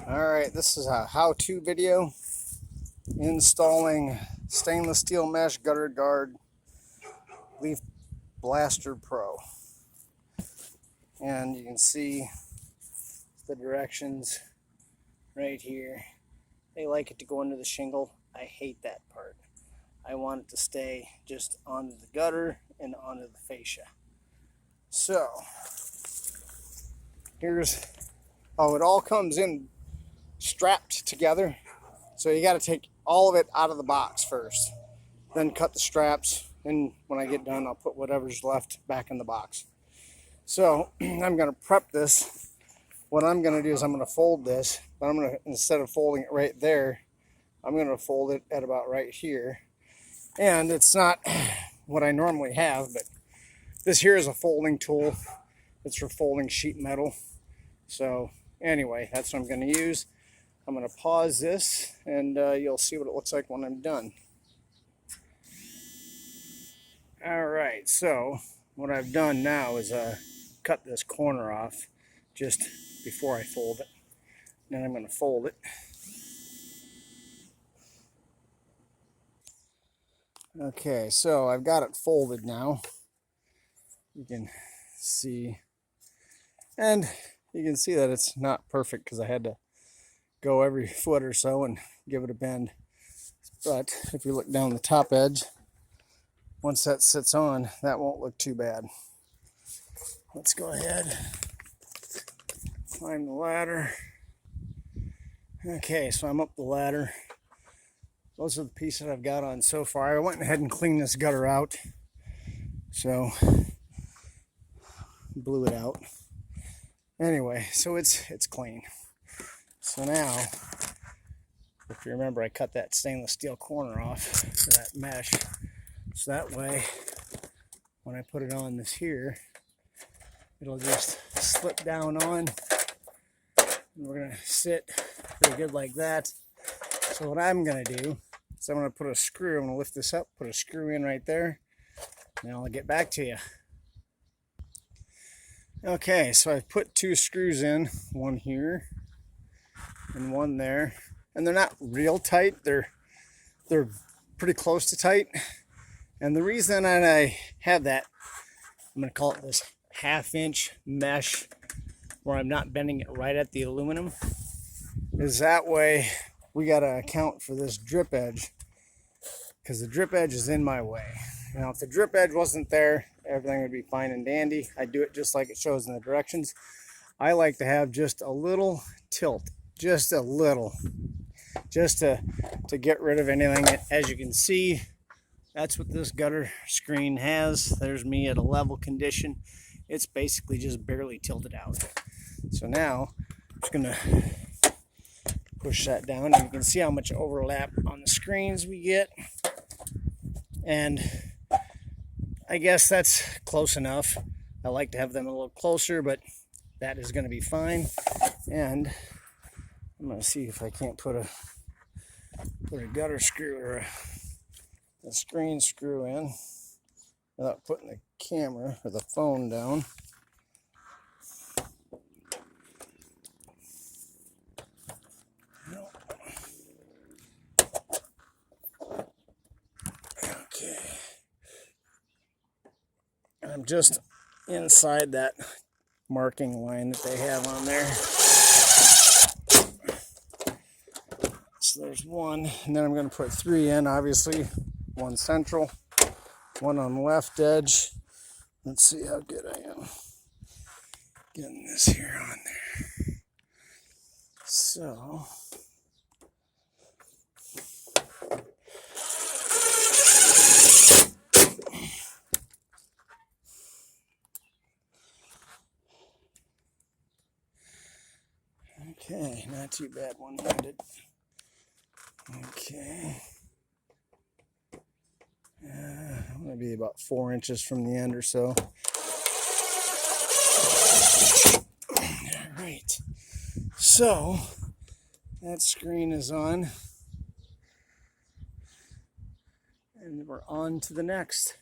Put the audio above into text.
Alright, this is a how-to video installing stainless steel mesh gutter guard Leaf Blaster Pro. And you can see the directions right here. They like it to go under the shingle. I hate that part. I want it to stay just onto the gutter and onto the fascia. So, here's how it all comes in strapped together. So you got to take all of it out of the box first, then cut the straps, and when I get done I'll put whatever's left back in the box. So I'm going to prep this. What I'm going to do is I'm going to fold this, but I'm going to, instead of folding it right there, I'm going to fold it at about right here. And it's not what I normally have, but this here is a folding tool. It's for folding sheet metal. So anyway, that's what I'm going to use. I'm going to pause this, and you'll see what it looks like when I'm done. Alright, so what I've done now is cut this corner off just before I fold it. Then I'm going to fold it. Okay, so I've got it folded now. You can see, and you can see that it's not perfect because I had to go every foot or so and give it a bend. But if you look down the top edge, once that sits on, that won't look too bad. Let's go ahead, climb the ladder. Okay, so I'm up the ladder. Those are the pieces I've got on so far. I went ahead and cleaned this gutter out. So, blew it out. Anyway, so it's clean. So now, if you remember, I cut that stainless steel corner off for that mesh. So that way, when I put it on this here, it'll just slip down on. And we're going to sit pretty good like that. So what I'm going to do is I'm going to put a screw, I'm going to lift this up, put a screw in right there, and I'll get back to you. Okay, so I've put two screws in, one here and one there, and they're not real tight. They're pretty close to tight. And the reason that I have that, I'm going to call it this 1/2 inch mesh where I'm not bending it right at the aluminum, is that way we got to account for this drip edge, because the drip edge is in my way. Now, if the drip edge wasn't there, everything would be fine and dandy. I do it just like it shows in the directions. I like to have just a little tilt, just a little, just to get rid of anything. As you can see, that's what this gutter screen has. There's me at a level condition. It's basically just barely tilted out. So now I'm just gonna push that down, and you can see how much overlap on the screens we get. And I guess that's close enough. I like to have them a little closer, but that is going to be fine. And I'm going to see if I can't put a gutter screw or a screen screw in without putting the camera or the phone down. Okay. I'm just inside that marking line that they have on there. So there's one, and then I'm going to put 3 in, obviously. One central, one on the left edge. Let's see how good I am getting this here on there. So, okay, not too bad one-handed. Okay. Maybe about 4 inches from the end or so. All right. So, that screen is on. And we're on to the next.